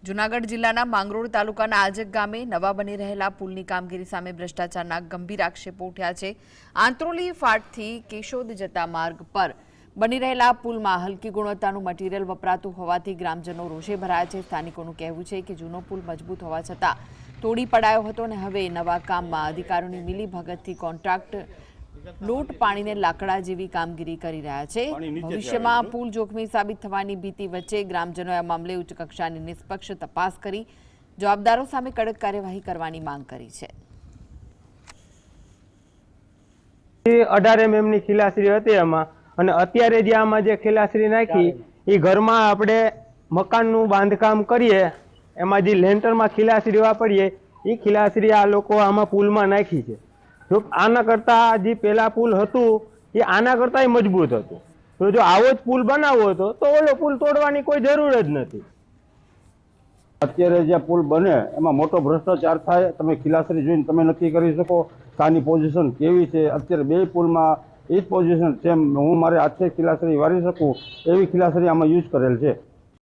જૂનાગઢ જિલ્લાના માંગરોળ તાલુકાના આજક ગામે નવા બની રહેલા પુલની કામગીરી સામે ભ્રષ્ટાચારના ગંભીર આક્ષેપો ઉઠ્યા છે। આંત્રોલી ફાટથી કેશોદ જતા માર્ગ પર બની રહેલા પુલમાં હલકી ગુણવત્તાનું મટીરીયલ વપરાતું હોવાથી ગ્રામજનો રોષે ભરાયા છે। સ્થાનિકોનું કહેવું છે કે જૂનો પુલ મજબૂત હોવા છતાં તોડી પડાયો હતો અને હવે નવા કામમાં અધિકારીઓની મિલીભગતથી કોન્ટ્રાક્ટ લૂંટ પાણીને લાકડા જેવી કામગીરી કરી રહ્યા છે। ભવિષ્યમાં પુલ જોખમી સાબિત થવાની ભીતિ વચ્ચે ગ્રામજનોએ આ મામલે ઉચ્ચ કક્ષાની નિષ્પક્ષ તપાસ કરી જવાબદારો સામે કડક કાર્યવાહી કરવાની માંગ કરી છે। 18 mm ની ખીલાશ્રી હતી એમાં, અને અત્યારે જે આમાં જે ખીલાશ્રી નાખી એ ઘરમાં આપણે મકાનનું બાંધકામ કરીએ એમાં જે લેન્ટરમાં ખીલાશ્રી વાપરીએ એ ખીલાશ્રી આ લોકો આમાં પુલમાં નાખી છે। જો આના કરતા જે પેલા પુલ હતું એ આના કરતા મજબૂત હતું, તો જો આવો જ પુલ બનાવવો હતો તો ઓલો પુલ તોડવાની કોઈ જરૂર જ નથી। અત્યારે જે પુલ બને એમાં મોટો ભ્રષ્ટાચાર થાય, તમે ખીલાશ્રી જોઈને તમે નક્કી કરી શકો આની પોઝિશન કેવી છે। અત્યારે બે પુલમાં એ જ પોઝિશન સેમ, હું મારે હાથે ખીલાશ્રી વારી શકું એવી ખીલાશ્રી આમાં યુઝ કરેલ છે।